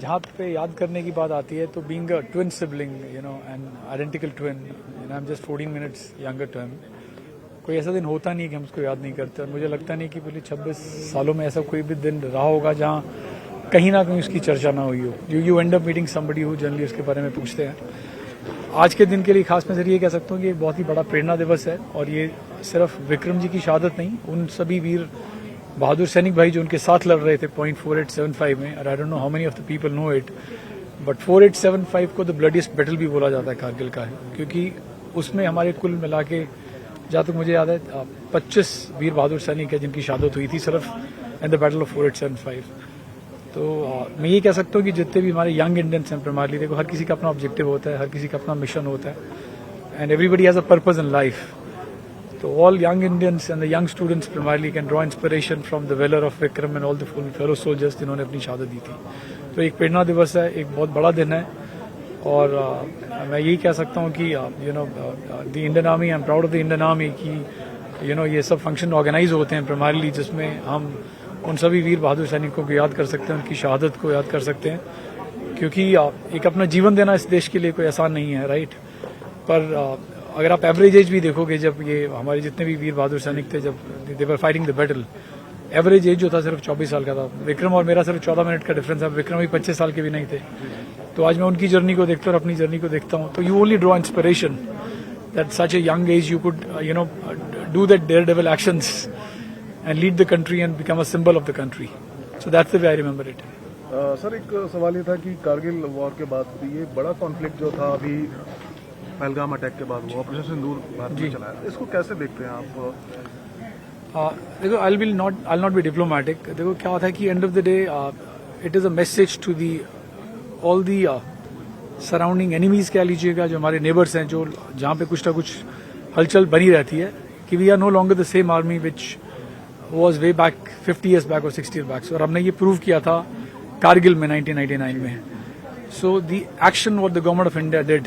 जहाँ पे याद करने की बात आती है तो being a twin sibling and identical twin I am just 14 minutes younger to him, कोई ऐसा दिन होता नहीं कि हम उसको याद नहीं करते। और मुझे लगता नहीं कि पिछले 26 सालों में ऐसा कोई भी दिन रहा होगा जहाँ कहीं ना कहीं उसकी चर्चा ना हुई हो। You and up meeting somebody who generally उसके बारे में पूछते हैं। आज के दिन के लिए खास मैं ये कह सकता हूँ कि बहुत ही बड़ा प्रेरणा दिवस है। और ये सिर्फ विक्रम जी की शहादत नहीं, उन सभी वीर बहादुर सैनिक भाई जो उनके साथ लड़ रहे थे .4875 में, और I don't know how many of the people know it, but 4875 को द ब्लडीएस्ट बैटल भी बोला जाता है कारगिल का, क्योंकि उसमें हमारे कुल मिला के जहाँ तक मुझे याद है 25 वीर बहादुर सैनिक है जिनकी शहादत हुई थी सिर्फ इन द बैटल ऑफ 4875। तो मैं ये कह सकता हूँ कि जितने भी हमारे यंग इंडियंस हैं प्राइमरली, देखो हर किसी का अपना ऑब्जेक्टिव होता है, हर किसी का अपना मिशन होता है, and everybody has a purpose in life. So all young Indians and the young students primarily can draw inspiration from the valor of Vikram and all the fellow soldiers जिन्होंने अपनी शहादत दी थी। तो एक प्रेरणा दिवस है, एक बहुत बड़ा दिन है। और मैं यही कह सकता हूँ कि the Indian army, I am proud of the Indian army कि ये सब फंक्शन ऑर्गेनाइज होते हैं प्राइमरली, जिसमें हम उन सभी वीर बहादुर सैनिकों को याद कर सकते हैं, उनकी शहादत को याद कर सकते हैं, क्योंकि एक अपना जीवन देना इस देश के लिए कोई आसान नहीं है, राइट। पर अगर आप एवरेज एज भी देखोगे, जब ये हमारे जितने भी वीर बहादुर सैनिक थे, जब they were fighting the battle, average age जो था सिर्फ 24 साल का था। विक्रम और मेरा सिर्फ 14 मिनट का डिफरेंस है। विक्रम भी 25 साल के भी नहीं थे। तो आज मैं उनकी जर्नी को देखता हूँ और अपनी जर्नी को देखता हूँ, तो you only draw inspiration that such a young age you could do that daredevil actions and lead the country and become a symbol of the country. So that's the way I remember it. Sir, एक सवाल ये था कि Kargil war के बाद ये बड़ा conflict जो था अभी पहलगाम अटैक के बाद वो ऑपरेशन सिंदूर भारत में चलाया, इसको कैसे देखते हैं आप? देखो, आई नॉट बी डिप्लोमेटिक। देखो क्या होता है कि end of the day it is a message to the all the surrounding enemies कह लीजिएगा, जो हमारे नेबर्स हैं, जो जहाँ पे कुछ ना कुछ हलचल बनी रहती है, कि we are no longer the same army which was way back 50 years back और 60 ईयर्स बैक। और हमने ये प्रूव किया था कारगिल में 1999 में। So the action what the government of India did,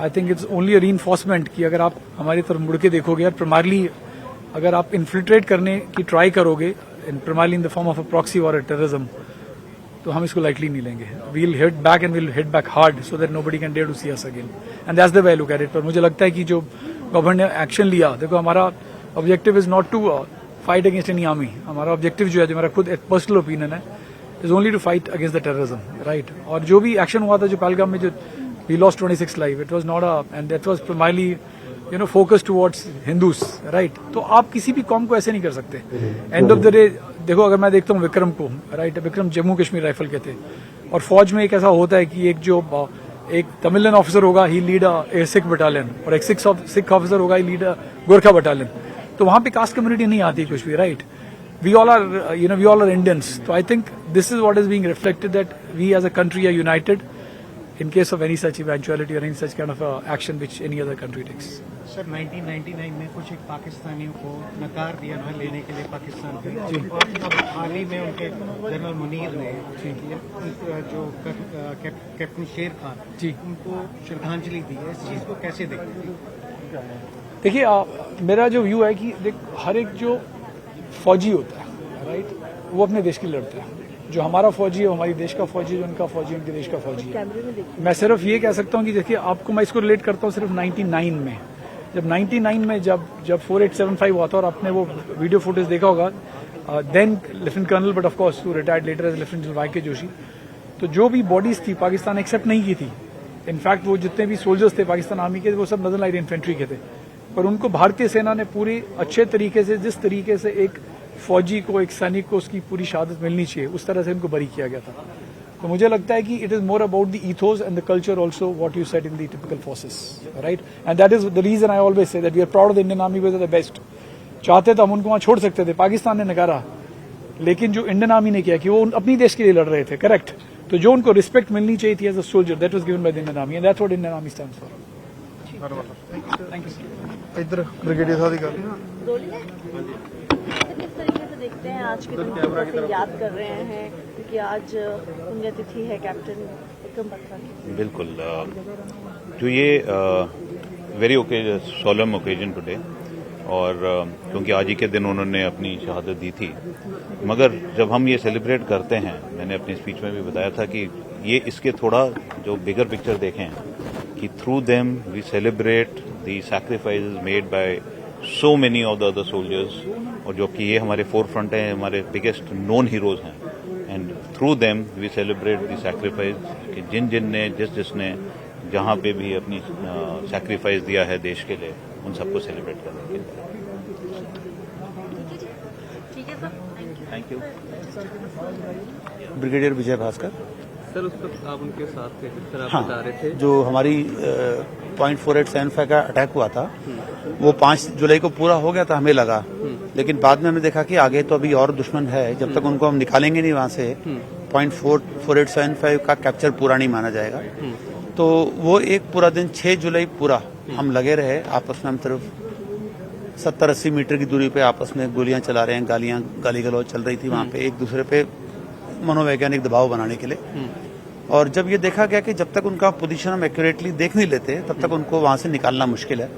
I think it's only a reinforcement कि अगर आप हमारी तरफ मुड़ के देखोगे और प्राइमरली अगर आप इन्फिल्ट्रेट करने की ट्राई करोगे primarily in the form of a proxy और टेररिज्म, तो हम इसको लाइटली नहीं लेंगे। We'll hit back and we'll hit back hard so that nobody can dare to see us again, and that's the way I look at it. पर मुझे लगता है कि जो गवर्नमेंट ने एक्शन लिया, देखो हमारा objective is not to fight against any army. हमारा ऑब्जेक्टिव जो है, जो मेरा खुद पर्सनल ओपिनियन है, is only to fight against the terrorism, right. और जो भी एक्शन हुआ था जो पहलगाम में, जो we lost 26 lives. It was not and that was primarily focused towards Hindus, right? तो आप किसी भी कौम को ऐसे नहीं कर सकते। End of the day, देखो अगर मैं देखता हूँ विक्रम को, राइट, विक्रम जम्मू कश्मीर राइफल के थे, और फौज में एक ऐसा होता है कि एक तमिलियन ऑफिसर होगा, ही लीड ए सिख बटालियन, और एक सिख ऑफिसर होगा, ही लीड गोरखा बटालियन। तो वहां पे कास्ट कम्युनिटी नहीं आती कुछ भी, right. We all are Indians. तो I think this is what is being reflected, that we as a country are united in case of any such eventuality or any such kind of action which any other country takes. Sir 1999 में कुछ एक पाकिस्तानियों को नकार दिया था लेने के लिए पाकिस्तान के, और अब हाल ही में उनके जनरल मुनीर ने जो कैप्टन शेर खान जी, उनको श्रद्धांजलि दी है। इस चीज़ को कैसे देखते हैं? देखिए, मेरा जो व्यू है कि हर एक जो फौजी होता है, राइट, वो अपने देश के लिए लड़ता है। जो हमारा फौजी है, हमारी देश का फौजी है, जो उनका फौजी है, उनके देश का फौजी है। मैं सिर्फ ये कह सकता हूँ कि देखिए, आपको मैं इसको रिलेट करता हूँ सिर्फ 99 में, जब 99 में जब 4875 हुआ था, और आपने वो वीडियो फुटेज देखा होगा, then lieutenant colonel, but of course who retired later as lieutenant Y K. Joshi, तो जो भी बॉडीज थी पाकिस्तान एक्सेप्ट नहीं की थी। इनफैक्ट वो जितने भी सोल्जर्स थे पाकिस्तान आर्मी के, वो सब नजर लाइट इन्फेंट्री के थे, पर उनको भारतीय सेना ने पूरी अच्छे तरीके से, जिस तरीके से एक फौजी को, एक सैनिक को उसकी पूरी शहादत मिलनी चाहिए, उस तरह से इनको बरी किया गया था। तो मुझे लगता है कि it is more about the ethos and the culture also, what you said in the typical forces, right, and that is the reason I always say that we are proud of the Indian army, we are the best. चाहते तो हम उनको वहां छोड़ सकते थे, पाकिस्तान ने नकारा, लेकिन जो इंडियन आर्मी ने किया कि वो अपनी देश के लिए लड़ रहे थे, करेक्ट। तो जो उनको रिस्पेक्ट मिलनी चाहिए थी as a soldier, that was given by the Indian army, and that's what Indian army stands for. Thank you. इधर ब्रिगेडियर साहब का देखते हैं आज के दिन को कैसे याद कर रहे हैं, क्योंकि आज पुण्यतिथि है कैप्टन विक्रम बत्रा की। बिल्कुल, जो ये वेरी सोलम ओकेजन टुडे, और क्योंकि आज ही के दिन उन्होंने अपनी शहादत दी थी। मगर जब हम ये सेलिब्रेट करते हैं, मैंने अपनी स्पीच में भी बताया था कि ये इसके थोड़ा जो बिगर पिक्चर देखें कि through them we celebrate the sacrifices made by so many of the other soldiers, और जो कि ये हमारे फोर फ्रंट हैं, हमारे बिगेस्ट नोन हीरोज हैं, and through them we celebrate the sacrifice कि जिन ने जिसने जहाँ पे भी अपनी सैक्रिफाइस दिया है देश के लिए, उन सबको सेलिब्रेट करने के लिए। ठीक है sir, thank you. Brigadier Vijay Bhaskar. Sir, उस वक्त आप उनके साथ थे, जिस तरह आप हाँ, बता रहे थे। जो हमारी .4875 का अटैक हुआ था वो 5 जुलाई को पूरा हो गया था, हमें लगा। लेकिन बाद में हमने देखा कि आगे तो अभी और दुश्मन है, जब तक उनको हम निकालेंगे नहीं वहां से .4875 का कैप्चर पूरा नहीं माना जाएगा। तो वो एक पूरा दिन 6 जुलाई पूरा हम लगे रहे आपस में, हम सिर्फ 70-80 मीटर की दूरी पे आपस में गोलियां चला रहे हैं, गाली गलौज चल रही थी वहां पे एक दूसरे पे मनोवैज्ञानिक दबाव बनाने के लिए। और जब ये देखा गया कि जब तक उनका पोजीशन हम एक्यूरेटली देख नहीं लेते तब तक उनको वहां से निकालना मुश्किल है।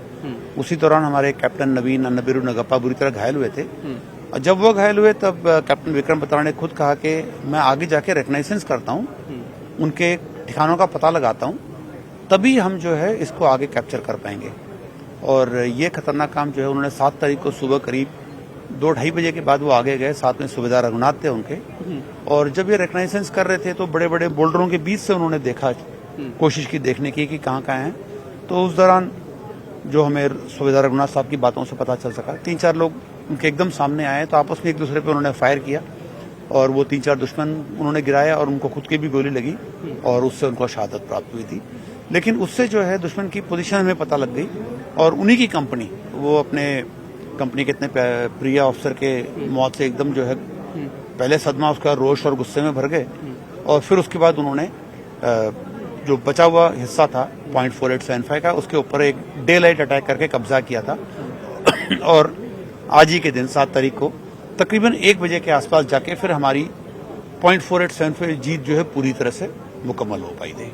उसी दौरान हमारे कैप्टन नवीन अन्नबीरू नगप्पा बुरी तरह घायल हुए थे, और जब वो घायल हुए तब कैप्टन विक्रम बत्रा ने खुद कहा कि मैं आगे जाके रिकग्नाइजेंस करता हूं, उनके ठिकानों का पता लगाता हूं, तभी हम जो है इसको आगे कैप्चर कर पाएंगे। और ये खतरनाक काम जो है उन्होंने 7 तारीख को सुबह करीब 2-2:30 बजे के बाद वो आगे गए, साथ में सूबेदार रघुनाथ थे उनके। और जब ये रिकग्नाइजेंस कर रहे थे तो बड़े बड़े बोल्डरों के बीच से उन्होंने देखा, कोशिश की देखने की कि कहाँ हैं। तो उस दौरान जो हमें सूबेदार रघुनाथ साहब की बातों से पता चल सका, 3-4 लोग उनके एकदम सामने आए तो आपस में एक दूसरे पे उन्होंने फायर किया, और वो 3-4 दुश्मन उन्होंने गिराया और उनको खुद की भी गोली लगी और उससे उनको शहादत प्राप्त हुई थी। लेकिन उससे जो है दुश्मन की पोजीशन हमें पता लग गई, और उन्हीं की कंपनी, वो अपने कंपनी के इतने प्रिय अफसर के मौत से एकदम जो है पहले सदमा उसका रोष और गुस्से में भर गए, और फिर उसके बाद उन्होंने जो बचा हुआ हिस्सा था .4875 का, उसके ऊपर एक डे लाइट अटैक करके कब्जा किया था। और आज ही के दिन 7 तारीख को तकरीबन 1 बजे के आसपास जाके फिर हमारी .4875 जीत जो है पूरी तरह से मुकम्मल हो पाई थी।